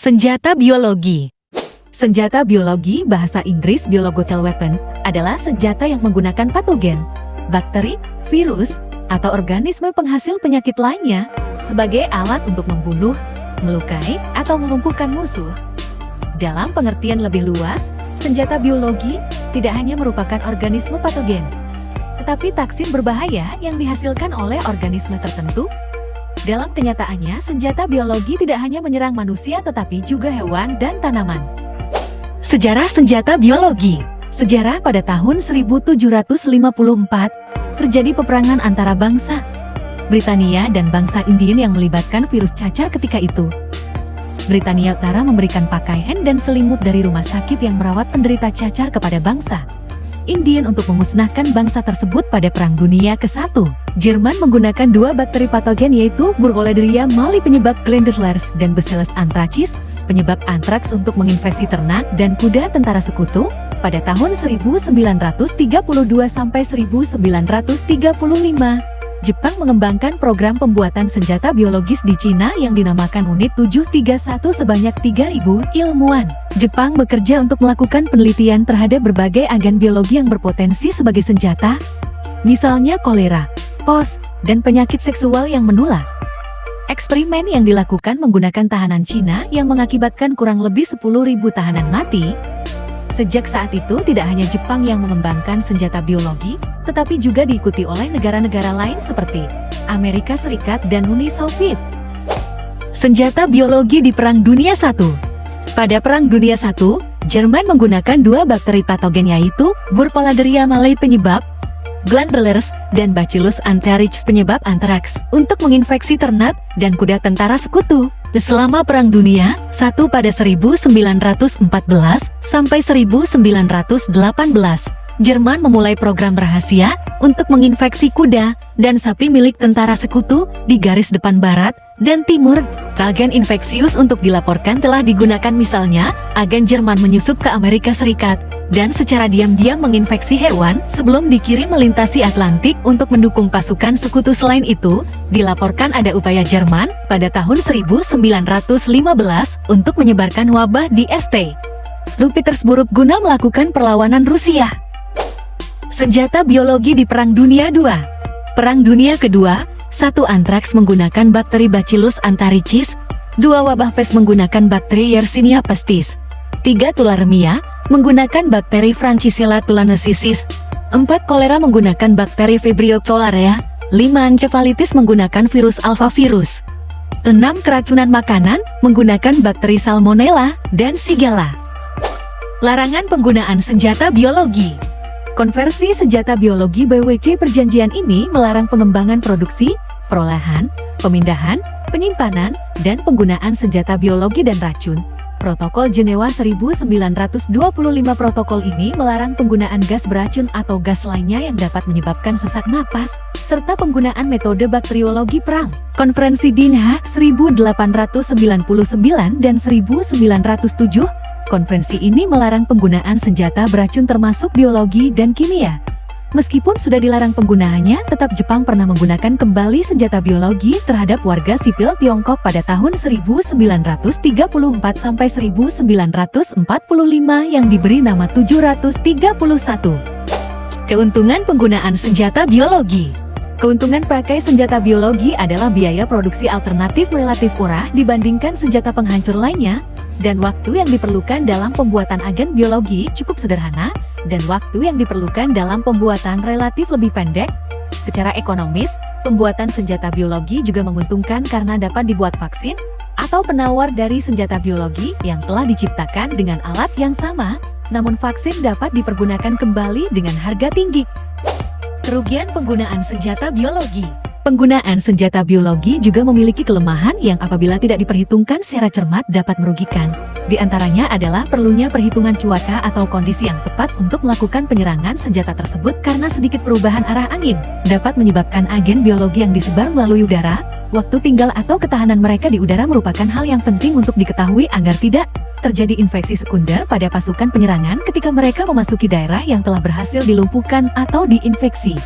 Senjata biologi. Senjata biologi, bahasa Inggris biological weapon, adalah senjata yang menggunakan patogen, bakteri, virus, atau organisme penghasil penyakit lainnya sebagai alat untuk membunuh, melukai, atau melumpuhkan musuh. Dalam pengertian lebih luas, senjata biologi tidak hanya merupakan organisme patogen, tetapi toksin berbahaya yang dihasilkan oleh organisme tertentu. Dalam kenyataannya, senjata biologi tidak hanya menyerang manusia tetapi juga hewan dan tanaman. Sejarah senjata biologi. Sejarah pada tahun 1754, terjadi peperangan antara bangsa Britania dan bangsa Indian yang melibatkan virus cacar ketika itu. Britania Utara memberikan pakaian dan selimut dari rumah sakit yang merawat penderita cacar kepada bangsa Indian untuk memusnahkan bangsa tersebut pada Perang Dunia ke-1. Jerman menggunakan dua bakteri patogen yaitu Burkholderia mali penyebab Glandulars dan Bacillus anthracis penyebab antraks untuk menginfeksi ternak dan kuda tentara sekutu pada tahun 1932 sampai 1935. Jepang mengembangkan program pembuatan senjata biologis di Cina yang dinamakan Unit 731 sebanyak 3.000 ilmuwan. Jepang bekerja untuk melakukan penelitian terhadap berbagai agen biologi yang berpotensi sebagai senjata, misalnya kolera, pos, dan penyakit seksual yang menular. Eksperimen yang dilakukan menggunakan tahanan Cina yang mengakibatkan kurang lebih 10.000 tahanan mati. Sejak saat itu tidak hanya Jepang yang mengembangkan senjata biologi, tetapi juga diikuti oleh negara-negara lain seperti Amerika Serikat dan Uni Soviet. Senjata biologi di Perang Dunia I. Pada Perang Dunia I, Jerman menggunakan dua bakteri patogen yaitu Burkholderia mali penyebab Glandulars dan Bacillus anthracis penyebab antraks untuk menginfeksi ternak dan kuda tentara sekutu. Selama Perang Dunia I pada 1914 sampai 1918, Jerman memulai program rahasia untuk menginfeksi kuda dan sapi milik tentara sekutu di garis depan barat dan timur. Agen infeksius untuk dilaporkan telah digunakan, misalnya agen Jerman menyusup ke Amerika Serikat dan secara diam-diam menginfeksi hewan sebelum dikirim melintasi Atlantik untuk mendukung pasukan sekutu. Selain itu, dilaporkan ada upaya Jerman pada tahun 1915 untuk menyebarkan wabah di St. Petersburg guna melakukan perlawanan Rusia. Senjata biologi di Perang Dunia II. Perang Dunia Kedua, 1. Antraks menggunakan bakteri Bacillus anthracis, 2. Wabah pes menggunakan bakteri Yersinia pestis, 3. Tularemia menggunakan bakteri Francisella tularensis, 4. Kolera menggunakan bakteri Vibrio cholerae, 5. Encefalitis menggunakan virus alphavirus, 6. Keracunan makanan menggunakan bakteri Salmonella dan Shigella. Larangan penggunaan senjata biologi. Konversi senjata biologi BWC perjanjian ini melarang pengembangan produksi, perolahan, pemindahan, penyimpanan, dan penggunaan senjata biologi dan racun. Protokol Jenewa 1925 protokol ini melarang penggunaan gas beracun atau gas lainnya yang dapat menyebabkan sesak napas, serta penggunaan metode bakteriologi perang. Konferensi DIN Haag 1899 dan 1907, konferensi ini melarang penggunaan senjata beracun termasuk biologi dan kimia. Meskipun sudah dilarang penggunaannya, tetap Jepang pernah menggunakan kembali senjata biologi terhadap warga sipil Tiongkok pada tahun 1934 sampai 1945 yang diberi nama 731. Keuntungan penggunaan senjata biologi. Keuntungan pakai senjata biologi adalah biaya produksi alternatif relatif murah dibandingkan senjata penghancur lainnya, dan waktu yang diperlukan dalam pembuatan agen biologi cukup sederhana, dan waktu yang diperlukan dalam pembuatan relatif lebih pendek. Secara ekonomis, pembuatan senjata biologi juga menguntungkan karena dapat dibuat vaksin atau penawar dari senjata biologi yang telah diciptakan dengan alat yang sama, namun vaksin dapat dipergunakan kembali dengan harga tinggi. Kerugian penggunaan senjata biologi. Penggunaan senjata biologi juga memiliki kelemahan yang apabila tidak diperhitungkan secara cermat dapat merugikan. Di antaranya adalah perlunya perhitungan cuaca atau kondisi yang tepat untuk melakukan penyerangan senjata tersebut, karena sedikit perubahan arah angin dapat menyebabkan agen biologi yang disebar melalui udara. Waktu tinggal atau ketahanan mereka di udara merupakan hal yang penting untuk diketahui agar tidak terjadi infeksi sekunder pada pasukan penyerangan ketika mereka memasuki daerah yang telah berhasil dilumpuhkan atau diinfeksi.